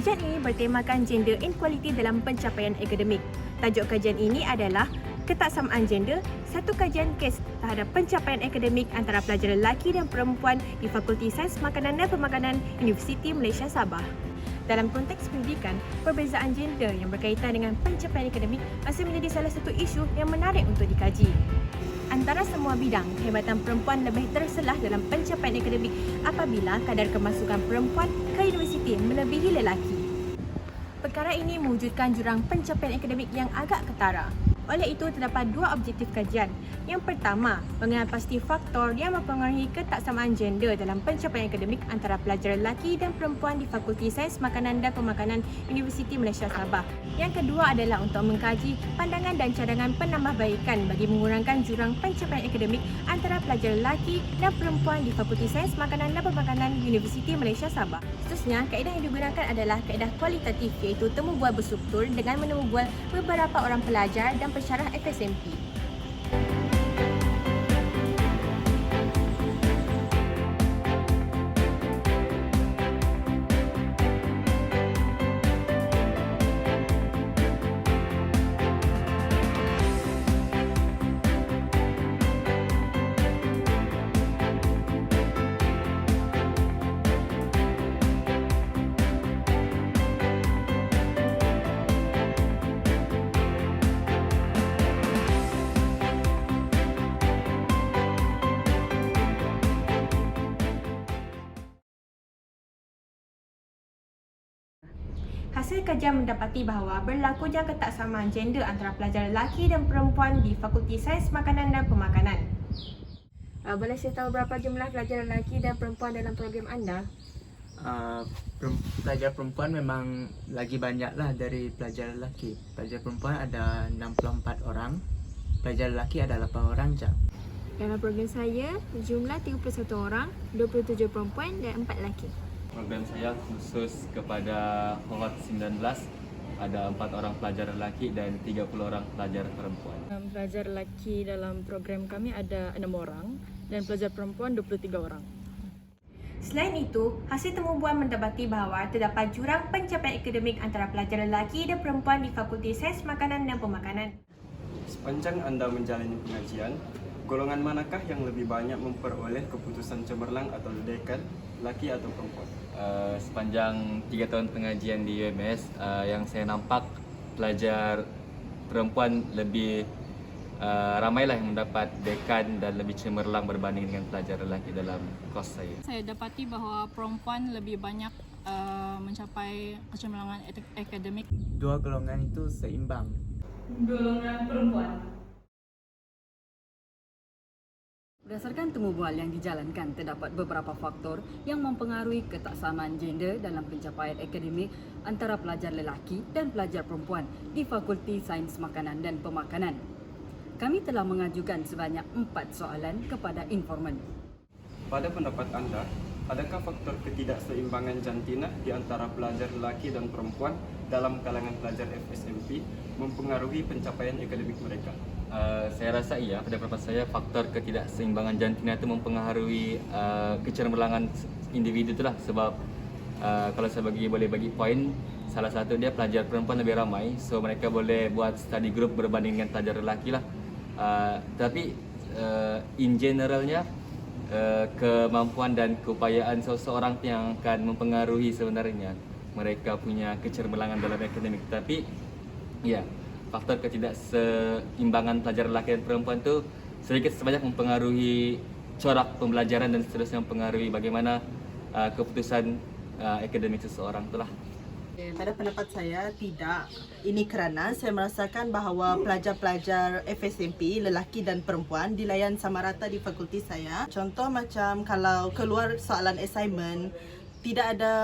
Kajian ini bertemakan gender inequality dalam pencapaian akademik. Tajuk kajian ini adalah Ketaksamaan Gender, satu kajian kes terhadap pencapaian akademik antara pelajar lelaki dan perempuan di Fakulti Sains Makanan dan Pemakanan Universiti Malaysia Sabah. Dalam konteks pendidikan, perbezaan gender yang berkaitan dengan pencapaian akademik masih menjadi salah satu isu yang menarik untuk dikaji. Antara semua bidang, kehebatan perempuan lebih terselah dalam pencapaian akademik apabila kadar kemasukan perempuan ke universiti melebihi lelaki. Perkara ini mewujudkan jurang pencapaian akademik yang agak ketara. Oleh itu, terdapat dua objektif kajian. Yang pertama, mengenal pasti faktor yang mempengaruhi ketaksamaan gender dalam pencapaian akademik antara pelajar lelaki dan perempuan di Fakulti Sains Makanan dan Pemakanan Universiti Malaysia Sabah. Yang kedua adalah untuk mengkaji pandangan dan cadangan penambahbaikan bagi mengurangkan jurang pencapaian akademik antara pelajar lelaki dan perempuan di Fakulti Sains Makanan dan Pemakanan Universiti Malaysia Sabah. Seterusnya, kaedah yang digunakan adalah kaedah kualitatif, iaitu temu bual berstruktur dengan menemu bual beberapa orang pelajar dan pensyarah FSMP. Hasil kajian mendapati bahawa berlakunya ketaksamaan gender antara pelajar lelaki dan perempuan di Fakulti Sains Makanan dan Pemakanan. Boleh saya tahu berapa jumlah pelajar lelaki dan perempuan dalam program anda? Pelajar perempuan memang lagi banyaklah dari pelajar lelaki. Pelajar perempuan ada 64 orang, pelajar lelaki ada 8 orang je. Dalam program saya, jumlah 31 orang, 27 perempuan dan 4 lelaki. Program saya khusus kepada cohort 19, ada 4 orang pelajar lelaki dan 30 orang pelajar perempuan. Pelajar lelaki dalam program kami ada 6 orang dan pelajar perempuan 23 orang. Selain itu, hasil temu bual mendapati bahawa terdapat jurang pencapaian akademik antara pelajar lelaki dan perempuan di Fakulti Sains Makanan dan Pemakanan. Sepanjang anda menjalani pengajian, golongan manakah yang lebih banyak memperoleh keputusan cemerlang atau dekan, lelaki atau perempuan? Sepanjang 3 tahun pengajian di UMS, yang saya nampak pelajar perempuan lebih ramailah yang mendapat dekan dan lebih cemerlang berbanding dengan pelajar lelaki dalam kos saya. Saya dapati bahawa perempuan lebih banyak mencapai kecemerlangan akademik. Dua golongan itu seimbang. Golongan perempuan. Berdasarkan temu bual yang dijalankan, terdapat beberapa faktor yang mempengaruhi ketaksamaan gender dalam pencapaian akademik antara pelajar lelaki dan pelajar perempuan di Fakulti Sains Makanan dan Pemakanan. Kami telah mengajukan sebanyak 4 soalan kepada informan. Pada pendapat anda, adakah faktor ketidakseimbangan jantina di antara pelajar lelaki dan perempuan dalam kalangan pelajar FSMP mempengaruhi pencapaian akademik mereka? Saya rasa iya, pada pendapat saya faktor ketidakseimbangan jantina itu mempengaruhi kecemerlangan individu itulah, sebab kalau saya boleh bagi poin, salah satu dia pelajar perempuan lebih ramai, so mereka boleh buat study group berbanding dengan pelajar lelaki lah. Tapi in generalnya kemampuan dan keupayaan seseorang yang akan mempengaruhi sebenarnya mereka punya kecemerlangan dalam akademik. Tapi ya, faktor ketidakseimbangan pelajar lelaki dan perempuan itu sedikit sebanyak mempengaruhi corak pembelajaran dan seterusnya mempengaruhi bagaimana keputusan akademik seseorang itulah. Pada pendapat saya, tidak. Ini kerana saya merasakan bahawa pelajar-pelajar FSMP, lelaki dan perempuan dilayan sama rata di fakulti saya. Contoh macam kalau keluar soalan assignment, tidak ada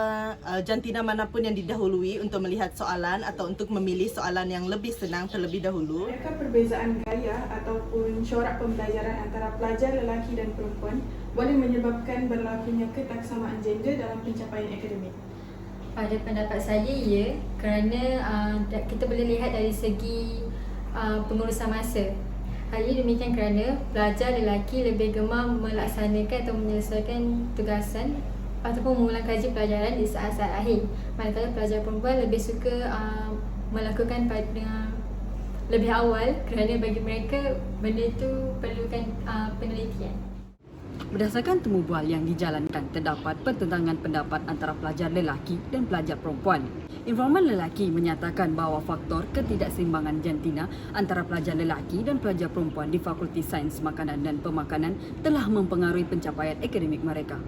jantina manapun yang didahului untuk melihat soalan atau untuk memilih soalan yang lebih senang terlebih dahulu. Adakah perbezaan gaya ataupun corak pembelajaran antara pelajar lelaki dan perempuan boleh menyebabkan berlakunya ketaksamaan gender dalam pencapaian akademik? Pada pendapat saya, ya, kerana kita boleh lihat dari segi pengurusan masa. Hal ini demikian kerana pelajar lelaki lebih gemar melaksanakan atau menyelesaikan tugasan ataupun mengulang kaji pelajaran di saat-saat akhir. Manakala pelajar perempuan lebih suka melakukan pada lebih awal kerana bagi mereka benda itu perlukan penelitian. Berdasarkan temu bual yang dijalankan, terdapat pertentangan pendapat antara pelajar lelaki dan pelajar perempuan. Informan lelaki menyatakan bahawa faktor ketidakseimbangan jantina antara pelajar lelaki dan pelajar perempuan di Fakulti Sains Makanan dan Pemakanan telah mempengaruhi pencapaian akademik mereka.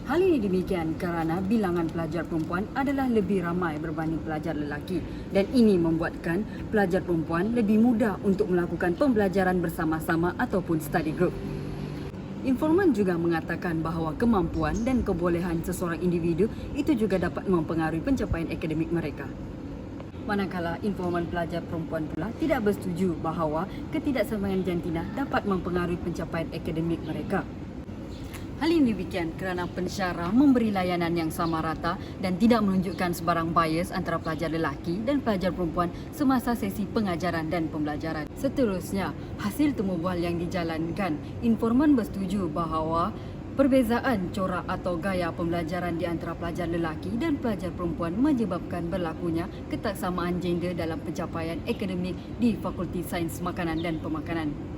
Hal ini demikian kerana bilangan pelajar perempuan adalah lebih ramai berbanding pelajar lelaki dan ini membuatkan pelajar perempuan lebih mudah untuk melakukan pembelajaran bersama-sama ataupun study group. Informan juga mengatakan bahawa kemampuan dan kebolehan seseorang individu itu juga dapat mempengaruhi pencapaian akademik mereka. Manakala informan pelajar perempuan pula tidak bersetuju bahawa ketidakseimbangan jantina dapat mempengaruhi pencapaian akademik mereka. Hal ini demikian kerana pensyarah memberi layanan yang sama rata dan tidak menunjukkan sebarang bias antara pelajar lelaki dan pelajar perempuan semasa sesi pengajaran dan pembelajaran. Seterusnya, hasil temu bual yang dijalankan, informan bersetuju bahawa perbezaan corak atau gaya pembelajaran di antara pelajar lelaki dan pelajar perempuan menyebabkan berlakunya ketaksamaan gender dalam pencapaian akademik di Fakulti Sains Makanan dan Pemakanan.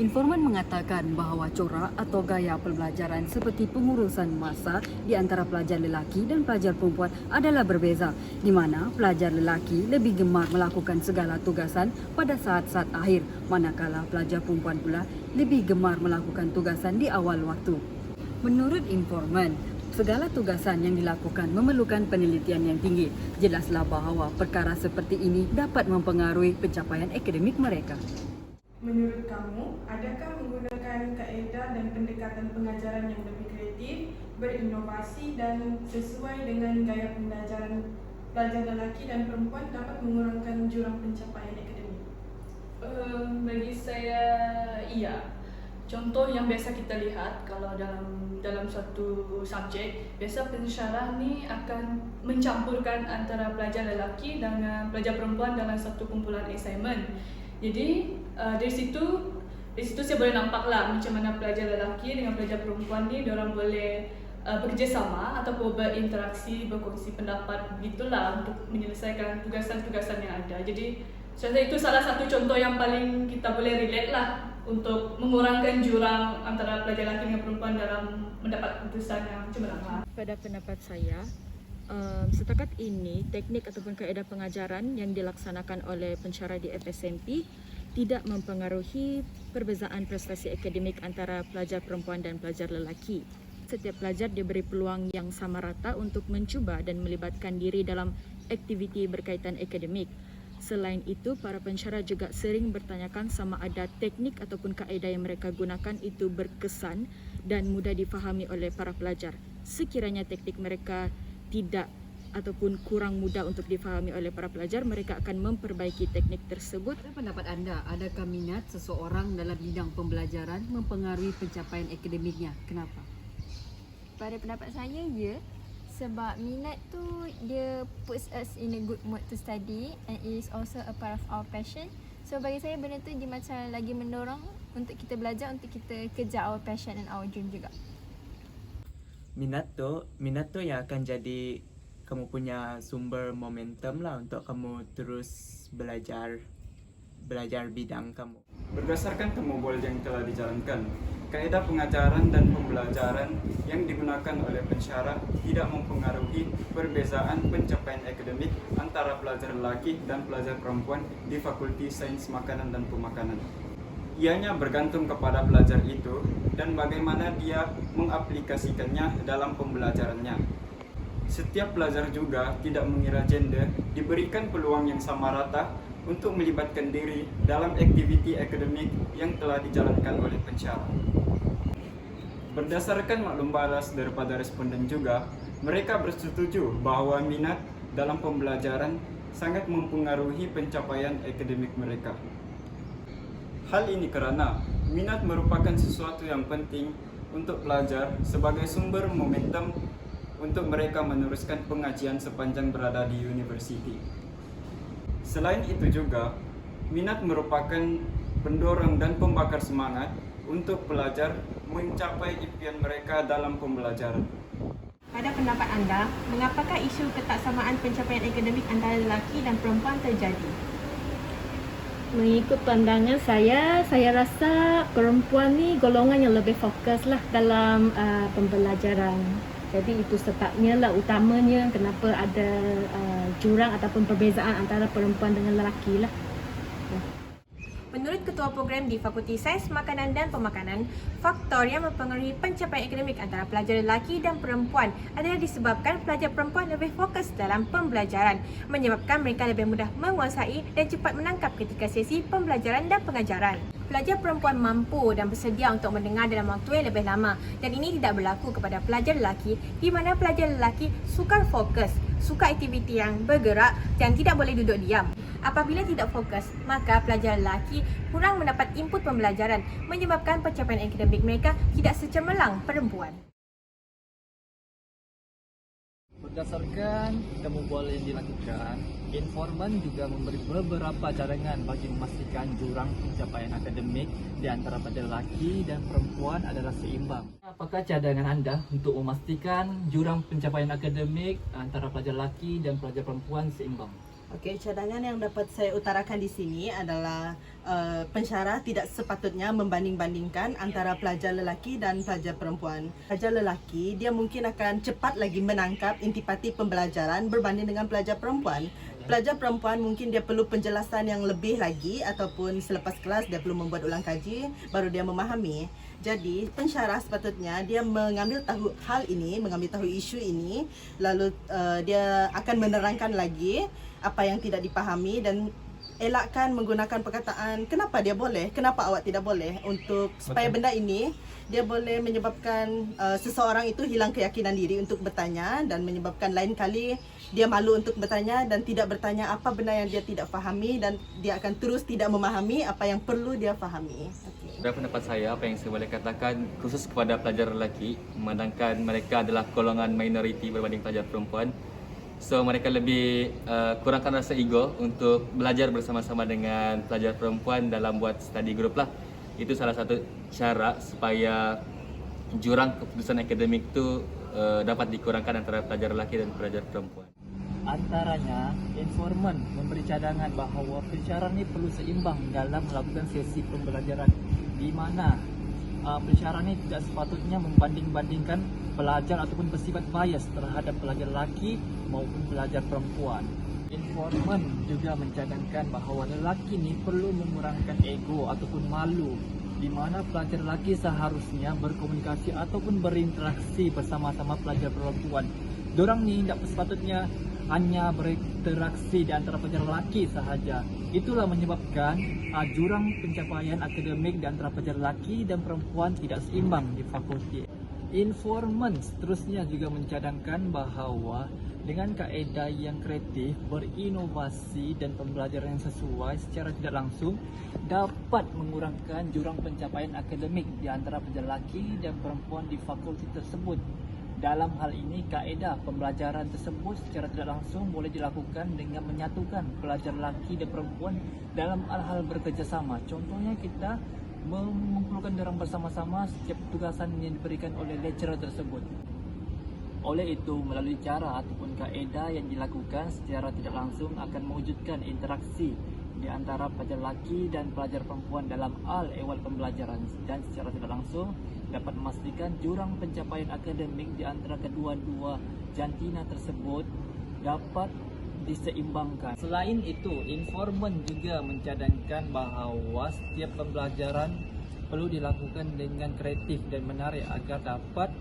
Informan mengatakan bahawa corak atau gaya pembelajaran seperti pengurusan masa di antara pelajar lelaki dan pelajar perempuan adalah berbeza, di mana pelajar lelaki lebih gemar melakukan segala tugasan pada saat-saat akhir, manakala pelajar perempuan pula lebih gemar melakukan tugasan di awal waktu. Menurut informan, segala tugasan yang dilakukan memerlukan penelitian yang tinggi. Jelaslah bahawa perkara seperti ini dapat mempengaruhi pencapaian akademik mereka. Menurut kamu, adakah menggunakan kaedah dan pendekatan pengajaran yang lebih kreatif, berinovasi dan sesuai dengan gaya pembelajaran pelajar lelaki dan perempuan dapat mengurangkan jurang pencapaian akademik? Bagi saya, iya. Contoh yang biasa kita lihat kalau dalam satu subjek, biasa pensyarah ni akan mencampurkan antara pelajar lelaki dengan pelajar perempuan dalam satu kumpulan assignment. Jadi dari situ saya boleh nampaklah macam mana pelajar lelaki dengan pelajar perempuan ni diorang boleh bekerjasama ataupun berinteraksi, berkongsi pendapat begitulah untuk menyelesaikan tugasan-tugasan yang ada. Jadi saya rasa itu salah satu contoh yang paling kita boleh relate lah untuk mengurangkan jurang antara pelajar lelaki dengan perempuan dalam mendapat keputusan yang cemerlang. Pada pendapat saya, setakat ini teknik ataupun kaedah pengajaran yang dilaksanakan oleh pensyarah di FSMP tidak mempengaruhi perbezaan prestasi akademik antara pelajar perempuan dan pelajar lelaki. Setiap pelajar diberi peluang yang sama rata untuk mencuba dan melibatkan diri dalam aktiviti berkaitan akademik. Selain itu, para pensyarah juga sering bertanyakan sama ada teknik ataupun kaedah yang mereka gunakan itu berkesan dan mudah difahami oleh para pelajar. Sekiranya teknik mereka tidak ataupun kurang mudah untuk difahami oleh para pelajar, mereka akan memperbaiki teknik tersebut. Pada pendapat anda, adakah minat seseorang dalam bidang pembelajaran mempengaruhi pencapaian akademiknya? Kenapa? Pada pendapat saya, ya. Sebab minat tu dia puts us in a good mood to study and is also a part of our passion. So bagi saya benda tu dia macam lagi mendorong untuk kita belajar, untuk kita kejar our passion and our dream juga. Minat tu yang akan jadi kamu punya sumber momentum lah untuk kamu terus belajar bidang kamu. Berdasarkan temu bual yang telah dijalankan, kaedah pengajaran dan pembelajaran yang digunakan oleh pensyarah tidak mempengaruhi perbezaan pencapaian akademik antara pelajar lelaki dan pelajar perempuan di Fakulti Sains Makanan dan Pemakanan. Ianya bergantung kepada pelajar itu dan bagaimana dia mengaplikasikannya dalam pembelajarannya. Setiap pelajar juga tidak mengira gender diberikan peluang yang sama rata untuk melibatkan diri dalam aktiviti akademik yang telah dijalankan oleh pensyarah. Berdasarkan maklum balas daripada responden juga, mereka bersetuju bahawa minat dalam pembelajaran sangat mempengaruhi pencapaian akademik mereka. Hal ini kerana minat merupakan sesuatu yang penting untuk pelajar sebagai sumber momentum untuk mereka meneruskan pengajian sepanjang berada di universiti. Selain itu juga, minat merupakan pendorong dan pembakar semangat untuk pelajar mencapai impian mereka dalam pembelajaran. Pada pendapat anda, mengapakah isu ketaksamaan pencapaian akademik antara lelaki dan perempuan terjadi? Mengikut pandangan saya rasa perempuan ni golongan yang lebih fokus lah dalam pembelajaran. Jadi itu sebabnya lah utamanya kenapa ada jurang ataupun perbezaan antara perempuan dengan lelaki lah. Menurut Ketua Program di Fakulti Sains Makanan dan Pemakanan, faktor yang mempengaruhi pencapaian akademik antara pelajar lelaki dan perempuan adalah disebabkan pelajar perempuan lebih fokus dalam pembelajaran, menyebabkan mereka lebih mudah menguasai dan cepat menangkap ketika sesi pembelajaran dan pengajaran. Pelajar perempuan mampu dan bersedia untuk mendengar dalam waktu yang lebih lama, dan ini tidak berlaku kepada pelajar lelaki, di mana pelajar lelaki sukar fokus, suka aktiviti yang bergerak dan tidak boleh duduk diam. Apabila tidak fokus, maka pelajar lelaki kurang mendapat input pembelajaran, menyebabkan pencapaian akademik mereka tidak secemerlang perempuan. Berdasarkan temu bual yang dilakukan, informan juga memberi beberapa cadangan bagi memastikan jurang pencapaian akademik di antara pelajar lelaki dan perempuan adalah seimbang. Apakah cadangan anda untuk memastikan jurang pencapaian akademik antara pelajar lelaki dan pelajar perempuan seimbang? Okey, cadangan yang dapat saya utarakan di sini adalah pensyarah tidak sepatutnya membanding-bandingkan antara pelajar lelaki dan pelajar perempuan. Pelajar lelaki, dia mungkin akan cepat lagi menangkap intipati pembelajaran berbanding dengan pelajar perempuan. Pelajar perempuan mungkin dia perlu penjelasan yang lebih lagi ataupun selepas kelas dia perlu membuat ulang kaji baru dia memahami. Jadi pensyarah sepatutnya dia mengambil tahu hal ini, mengambil tahu isu ini, lalu dia akan menerangkan lagi apa yang tidak dipahami dan elakkan menggunakan perkataan kenapa dia boleh, kenapa awak tidak boleh, untuk supaya benda ini dia boleh menyebabkan seseorang itu hilang keyakinan diri untuk bertanya dan menyebabkan lain kali dia malu untuk bertanya dan tidak bertanya apa benda yang dia tidak fahami dan dia akan terus tidak memahami apa yang perlu dia fahami. Dari pendapat saya, apa yang saya boleh katakan khusus kepada pelajar lelaki, memandangkan mereka adalah golongan minoriti berbanding pelajar perempuan. So mereka lebih kurangkan rasa ego untuk belajar bersama-sama dengan pelajar perempuan dalam buat study group lah. Itu salah satu cara supaya jurang keputusan akademik itu dapat dikurangkan antara pelajar lelaki dan pelajar perempuan. Antaranya, informan memberi cadangan bahawa pensyarah ini perlu seimbang dalam melakukan sesi pembelajaran, di mana pensyarah ini tidak sepatutnya membanding-bandingkan pelajar ataupun bersifat bias terhadap pelajar lelaki maupun pelajar perempuan. Informan juga mencadangkan bahawa lelaki ini perlu mengurangkan ego ataupun malu, di mana pelajar lelaki seharusnya berkomunikasi ataupun berinteraksi bersama-sama pelajar perempuan. Dorang ni tidak sepatutnya hanya berinteraksi di antara pelajar lelaki sahaja. Itulah menyebabkan jurang pencapaian akademik di antara pelajar lelaki dan perempuan tidak seimbang di fakulti. Informan seterusnya juga mencadangkan bahawa dengan kaedah yang kreatif, berinovasi dan pembelajaran yang sesuai secara tidak langsung dapat mengurangkan jurang pencapaian akademik di antara pelajar lelaki dan perempuan di fakulti tersebut. Dalam hal ini, kaedah pembelajaran tersebut secara tidak langsung boleh dilakukan dengan menyatukan pelajar lelaki dan perempuan dalam hal-hal bekerjasama. Contohnya kita mengumpulkan orang bersama-sama setiap tugasan yang diberikan oleh lecturer tersebut. Oleh itu, melalui cara ataupun kaedah yang dilakukan secara tidak langsung akan mewujudkan interaksi di antara pelajar lelaki dan pelajar perempuan dalam hal ehwal pembelajaran, dan secara tidak langsung dapat memastikan jurang pencapaian akademik di antara kedua-dua jantina tersebut dapat diseimbangkan. Selain itu, informan juga mencadangkan bahawa setiap pembelajaran perlu dilakukan dengan kreatif dan menarik agar dapat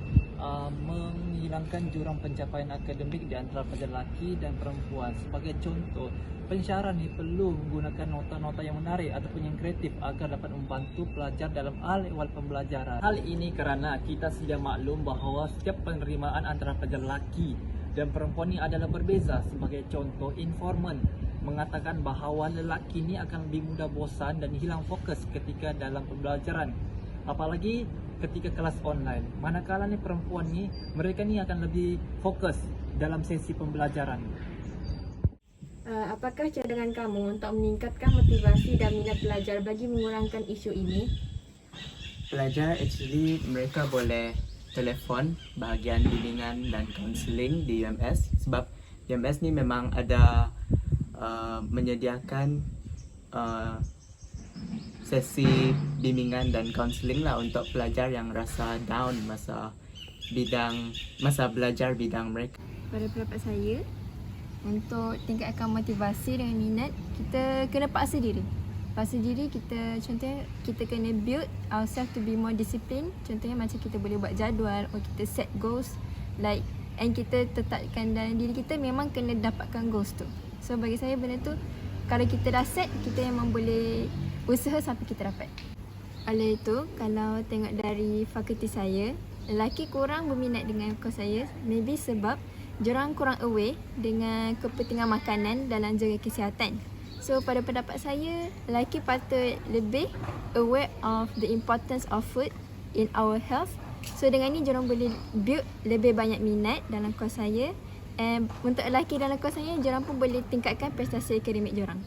menghilangkan jurang pencapaian akademik di antara pelajar lelaki dan perempuan. Sebagai contoh, pensyarah ni perlu menggunakan nota-nota yang menarik ataupun yang kreatif agar dapat membantu pelajar dalam hal ehwal pembelajaran. Hal ini kerana kita sedia maklum bahawa setiap penerimaan antara pelajar lelaki dan perempuan ini adalah berbeza. Sebagai contoh, informan mengatakan bahawa lelaki ini akan lebih mudah bosan dan hilang fokus ketika dalam pembelajaran, apalagi ketika kelas online. Manakala ni perempuan ni, mereka ni akan lebih fokus dalam sesi pembelajaran. Apakah cadangan kamu untuk meningkatkan motivasi dan minat belajar bagi mengurangkan isu ini? Pelajar actually mereka boleh telefon bahagian bimbingan dan kaunseling di UMS, sebab UMS ni memang ada menyediakan sesi bimbingan dan kaunseling lah untuk pelajar yang rasa down masa belajar bidang mereka. Pada pendapat saya, untuk tingkatkan motivasi dengan minat, kita kena paksa diri. Contohnya kita kena build ourselves to be more disciplined. Contohnya macam kita boleh buat jadual, atau kita set goals and kita tetapkan dalam diri kita memang kena dapatkan goals tu. So bagi saya benda tu, kalau kita dah set, kita memang boleh usaha sampai kita dapat. Oleh itu, kalau tengok dari fakulti saya, lelaki kurang berminat dengan kos saya, maybe sebab diorang kurang aware dengan kepentingan makanan dalam jaga kesihatan. So pada pendapat saya, lelaki patut lebih aware of the importance of food in our health. So dengan ni diorang boleh build lebih banyak minat dalam kos saya. And untuk lelaki dalam kos saya, diorang pun boleh tingkatkan prestasi akademik diorang.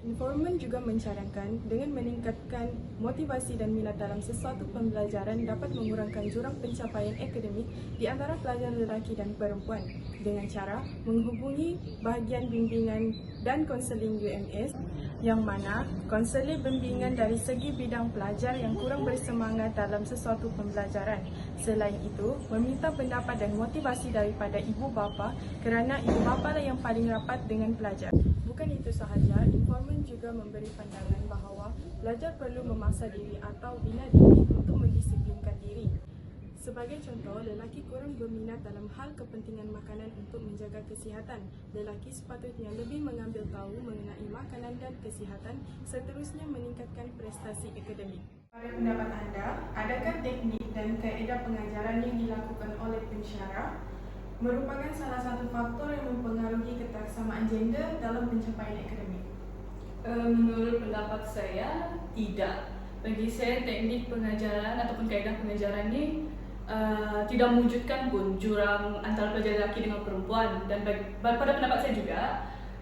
Informan juga mencarankan dengan meningkatkan motivasi dan minat dalam sesuatu pembelajaran dapat mengurangkan jurang pencapaian akademik di antara pelajar lelaki dan perempuan dengan cara menghubungi bahagian bimbingan dan konseling UMS, yang mana konseling bimbingan dari segi bidang pelajar yang kurang bersemangat dalam sesuatu pembelajaran. Selain itu, meminta pendapat dan motivasi daripada ibu bapa kerana ibu bapa lah yang paling rapat dengan pelajar. Bukan itu sahaja, informan juga memberi pandangan bahawa pelajar perlu memaksa diri atau bina diri untuk mendisiplinkan diri. Sebagai contoh, lelaki kurang berminat dalam hal kepentingan makanan untuk menjaga kesihatan. Lelaki sepatutnya lebih mengambil tahu mengenai makanan dan kesihatan, seterusnya meningkatkan prestasi akademik. Pada pendapat anda, adakah teknik dan kaedah pengajaran yang dilakukan oleh pensyarah merupakan salah satu faktor yang mempengaruhi ketaksamaan gender dalam pencapaian akademik? Menurut pendapat saya, tidak. Bagi saya, teknik pengajaran ataupun kaedah pengajaran ni tidak mewujudkan pun jurang antara pelajar lelaki dengan perempuan. Dan pada pendapat saya juga,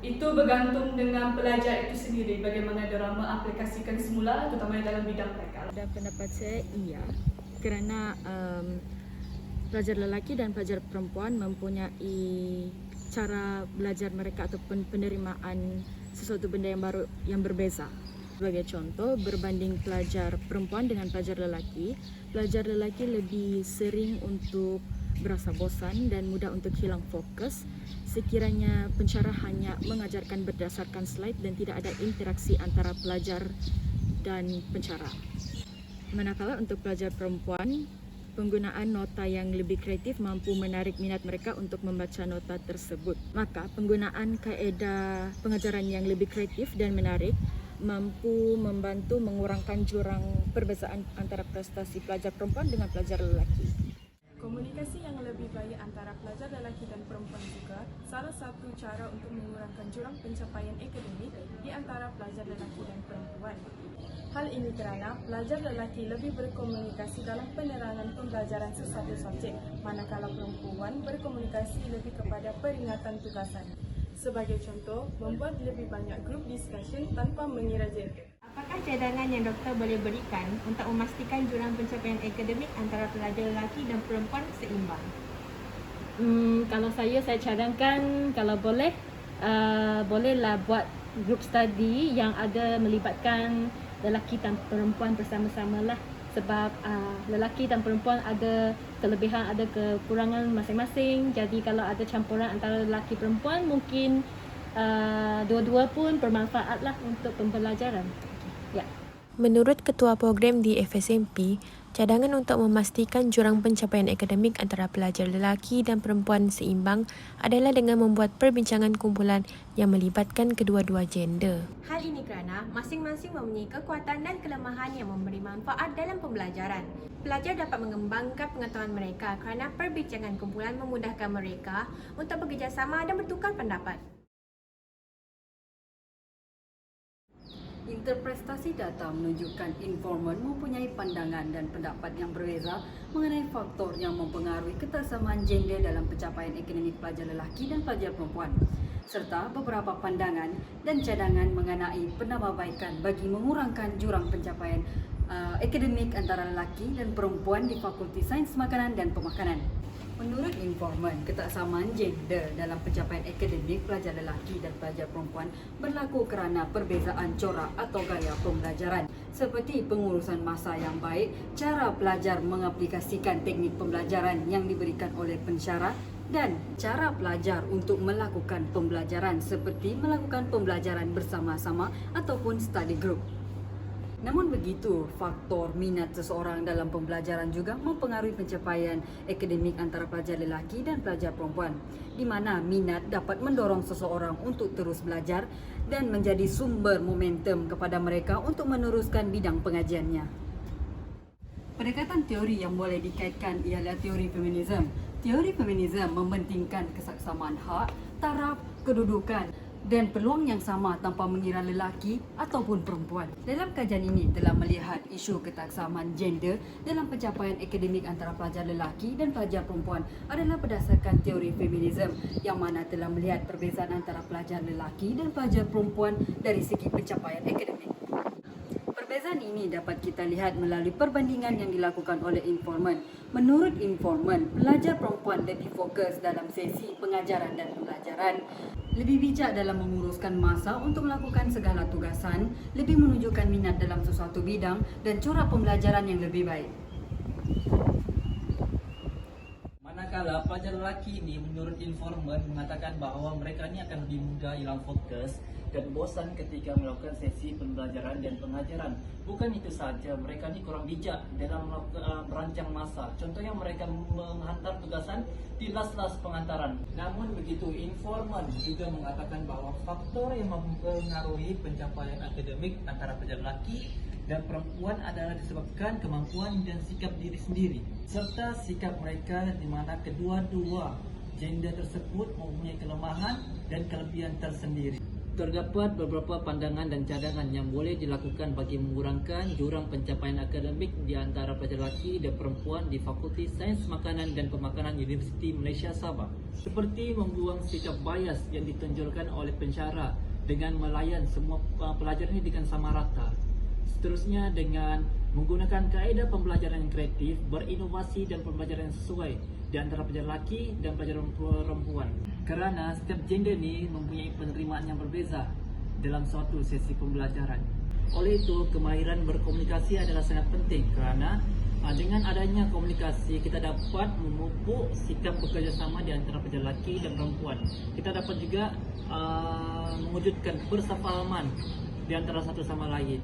itu bergantung dengan pelajar itu sendiri, bagaimana mereka mengaplikasikan semula, terutama dalam bidang mereka. Dan pendapat saya, iya. Kerana pelajar lelaki dan pelajar perempuan mempunyai cara belajar mereka ataupun penerimaan sesuatu benda yang baru yang berbeza. Sebagai contoh, berbanding pelajar perempuan dengan pelajar lelaki lebih sering untuk berasa bosan dan mudah untuk hilang fokus sekiranya pensyarah hanya mengajarkan berdasarkan slide dan tidak ada interaksi antara pelajar dan pensyarah. Manakala untuk pelajar perempuan, penggunaan nota yang lebih kreatif mampu menarik minat mereka untuk membaca nota tersebut. Maka penggunaan kaedah pengajaran yang lebih kreatif dan menarik mampu membantu mengurangkan jurang perbezaan antara prestasi pelajar perempuan dengan pelajar lelaki. Komunikasi yang lebih baik antara pelajar lelaki dan perempuan juga salah satu cara untuk mengurangkan jurang pencapaian akademik di antara pelajar lelaki dan perempuan. Hal ini kerana pelajar lelaki lebih berkomunikasi dalam penerangan pembelajaran sesuatu subjek, manakala perempuan berkomunikasi lebih kepada peringatan tugasan. Sebagai contoh, membuat lebih banyak group discussion tanpa mengira gender. Apakah cadangan yang doktor boleh berikan untuk memastikan jurang pencapaian akademik antara pelajar lelaki dan perempuan seimbang? Kalau saya cadangkan kalau bolehlah buat group study yang ada melibatkan lelaki dan perempuan bersama-sama lah. Sebab lelaki dan perempuan ada kelebihan, ada kekurangan masing-masing. Jadi kalau ada campuran antara lelaki perempuan, mungkin dua-dua pun bermanfaat lah untuk pembelajaran. Ya. Menurut Ketua Program di FSMP, cadangan untuk memastikan jurang pencapaian akademik antara pelajar lelaki dan perempuan seimbang adalah dengan membuat perbincangan kumpulan yang melibatkan kedua-dua gender. Hal ini kerana masing-masing mempunyai kekuatan dan kelemahan yang memberi manfaat dalam pembelajaran. Pelajar dapat mengembangkan pengetahuan mereka kerana perbincangan kumpulan memudahkan mereka untuk bekerjasama dan bertukar pendapat. Interpretasi data menunjukkan informan mempunyai pandangan dan pendapat yang berbeza mengenai faktor yang mempengaruhi ketaksamaan gender dalam pencapaian akademik pelajar lelaki dan pelajar perempuan, serta beberapa pandangan dan cadangan mengenai penambahbaikan bagi mengurangkan jurang pencapaian akademik antara lelaki dan perempuan di Fakulti Sains Makanan dan Pemakanan. Menurut informan, ketaksamaan gender dalam pencapaian akademik pelajar lelaki dan pelajar perempuan berlaku kerana perbezaan corak atau gaya pembelajaran seperti pengurusan masa yang baik, cara pelajar mengaplikasikan teknik pembelajaran yang diberikan oleh pensyarah dan cara pelajar untuk melakukan pembelajaran seperti melakukan pembelajaran bersama-sama ataupun study group. Namun begitu, faktor minat seseorang dalam pembelajaran juga mempengaruhi pencapaian akademik antara pelajar lelaki dan pelajar perempuan, di mana minat dapat mendorong seseorang untuk terus belajar dan menjadi sumber momentum kepada mereka untuk meneruskan bidang pengajiannya. Pendekatan teori yang boleh dikaitkan ialah teori feminisme. Teori feminisme mementingkan kesaksamaan hak, taraf, kedudukan dan peluang yang sama tanpa mengira lelaki ataupun perempuan. Dalam kajian ini telah melihat isu ketaksamaan gender dalam pencapaian akademik antara pelajar lelaki dan pelajar perempuan adalah berdasarkan teori feminisme yang mana telah melihat perbezaan antara pelajar lelaki dan pelajar perempuan dari segi pencapaian akademik. Perbezaan ini dapat kita lihat melalui perbandingan yang dilakukan oleh informan. Menurut informan, pelajar perempuan lebih fokus dalam sesi pengajaran dan pembelajaran, lebih bijak dalam menguruskan masa untuk melakukan segala tugasan, lebih menunjukkan minat dalam sesuatu bidang dan corak pembelajaran yang lebih baik. Manakala pelajar lelaki ini menurut informan mengatakan bahawa mereka ini akan lebih mudah hilang fokus dan bosan ketika melakukan sesi pembelajaran dan pengajaran. Bukan itu saja, mereka ni kurang bijak dalam merancang masa. Contohnya mereka menghantar tugasan di las-las pengantaran. Namun begitu, informan juga mengatakan bahawa faktor yang mempengaruhi pencapaian akademik antara pelajar lelaki dan perempuan adalah disebabkan kemampuan dan sikap diri sendiri serta sikap mereka di mana kedua-dua gender tersebut mempunyai kelemahan dan kelebihan tersendiri. Terdapat beberapa pandangan dan cadangan yang boleh dilakukan bagi mengurangkan jurang pencapaian akademik di antara pelajar lelaki dan perempuan di Fakulti Sains Makanan dan Pemakanan Universiti Malaysia Sabah. Seperti membuang sikap bias yang ditonjolkan oleh pensyarah dengan melayan semua pelajar ini dengan sama rata. Seterusnya dengan menggunakan kaedah pembelajaran yang kreatif, berinovasi dan pembelajaran yang sesuai di antara pelajar lelaki dan pelajar perempuan. Kerana setiap gender ni mempunyai penerimaan yang berbeza dalam suatu sesi pembelajaran. Oleh itu, kemahiran berkomunikasi adalah sangat penting kerana dengan adanya komunikasi kita dapat memupuk sikap bekerjasama di antara pelajar lelaki dan perempuan. Kita dapat juga mewujudkan persefahaman di antara satu sama lain.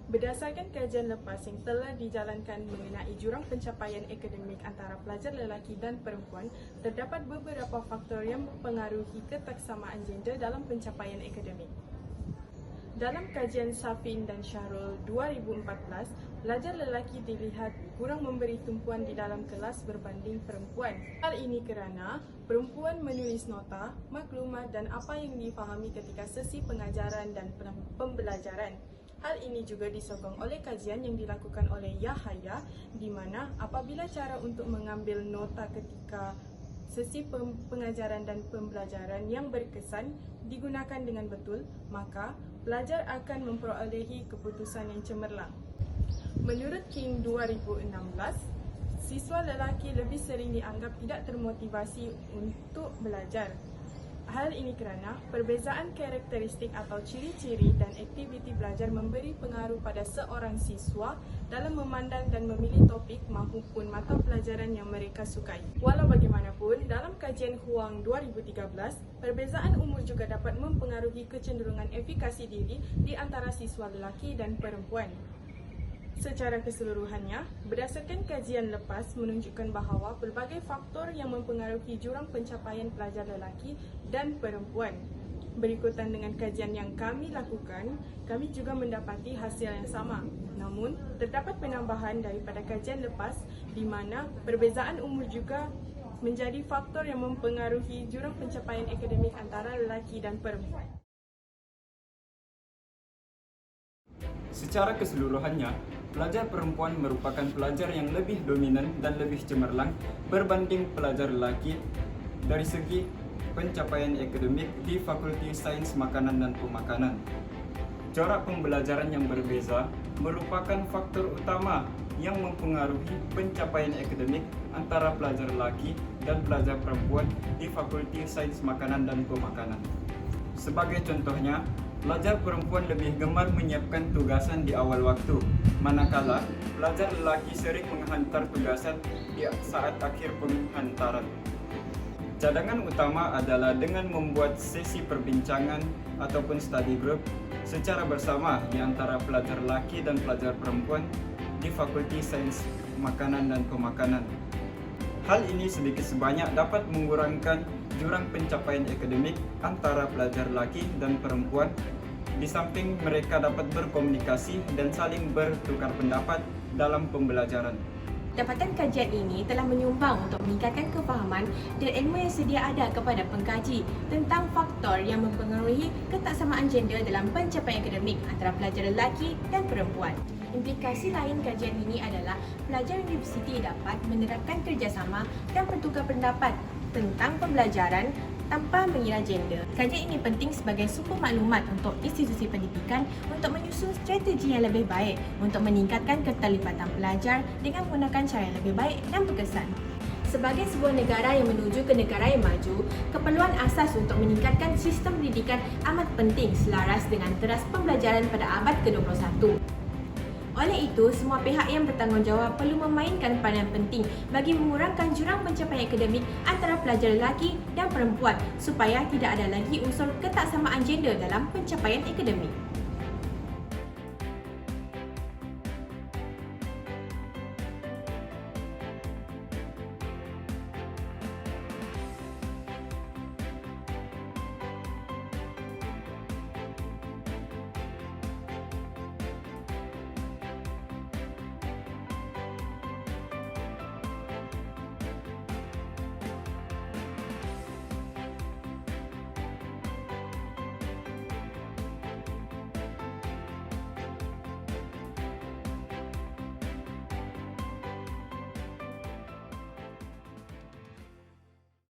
Berdasarkan kajian lepas yang telah dijalankan mengenai jurang pencapaian akademik antara pelajar lelaki dan perempuan, terdapat beberapa faktor yang mempengaruhi ketaksamaan gender dalam pencapaian akademik. Dalam kajian Safin dan Syahrul 2014, pelajar lelaki dilihat kurang memberi tumpuan di dalam kelas berbanding perempuan. Hal ini kerana perempuan menulis nota, maklumat dan apa yang difahami ketika sesi pengajaran dan pembelajaran. Hal ini juga disokong oleh kajian yang dilakukan oleh Yahaya, di mana apabila cara untuk mengambil nota ketika sesi pengajaran dan pembelajaran yang berkesan digunakan dengan betul, maka pelajar akan memperolehi keputusan yang cemerlang. Menurut King 2016, siswa lelaki lebih sering dianggap tidak termotivasi untuk belajar. Hal ini kerana perbezaan karakteristik atau ciri-ciri dan aktiviti belajar memberi pengaruh pada seorang siswa dalam memandang dan memilih topik maupun mata pelajaran yang mereka sukai. Walau bagaimanapun, dalam kajian Huang 2013, perbezaan umur juga dapat mempengaruhi kecenderungan efikasi diri di antara siswa lelaki dan perempuan. Secara keseluruhannya, berdasarkan kajian lepas menunjukkan bahawa pelbagai faktor yang mempengaruhi jurang pencapaian pelajar lelaki dan perempuan. Berikutan dengan kajian yang kami lakukan, kami juga mendapati hasil yang sama. Namun, terdapat penambahan daripada kajian lepas di mana perbezaan umur juga menjadi faktor yang mempengaruhi jurang pencapaian akademik antara lelaki dan perempuan. Secara keseluruhannya, pelajar perempuan merupakan pelajar yang lebih dominan dan lebih cemerlang berbanding pelajar lelaki dari segi pencapaian akademik di Fakulti Sains Makanan dan Pemakanan. Corak pembelajaran yang berbeza merupakan faktor utama yang mempengaruhi pencapaian akademik antara pelajar lelaki dan pelajar perempuan di Fakulti Sains Makanan dan Pemakanan. Sebagai contohnya, pelajar perempuan lebih gemar menyiapkan tugasan di awal waktu, manakala pelajar lelaki sering menghantar tugasan di saat akhir penghantaran. Cadangan utama adalah dengan membuat sesi perbincangan ataupun study group secara bersama di antara pelajar lelaki dan pelajar perempuan di Fakulti Sains Makanan dan Pemakanan. Hal ini sedikit sebanyak dapat mengurangkan jurang pencapaian akademik antara pelajar lelaki dan perempuan, di samping mereka dapat berkomunikasi dan saling bertukar pendapat dalam pembelajaran. Dapatan kajian ini telah menyumbang untuk meningkatkan kefahaman dan ilmu yang sedia ada kepada pengkaji tentang faktor yang mempengaruhi ketaksamaan gender dalam pencapaian akademik antara pelajar lelaki dan perempuan. Implikasi lain kajian ini adalah pelajar universiti dapat menerapkan kerjasama dan bertukar pendapat tentang pembelajaran tanpa mengira gender. Kajian ini penting sebagai sumber maklumat untuk institusi pendidikan untuk menyusun strategi yang lebih baik untuk meningkatkan keterlibatan pelajar dengan menggunakan cara yang lebih baik dan berkesan. Sebagai sebuah negara yang menuju ke negara yang maju, keperluan asas untuk meningkatkan sistem pendidikan amat penting selaras dengan teras pembelajaran pada abad ke-21. Oleh itu, semua pihak yang bertanggungjawab perlu memainkan peranan penting bagi mengurangkan jurang pencapaian akademik antara pelajar lelaki dan perempuan supaya tidak ada lagi unsur ketaksamaan gender dalam pencapaian akademik.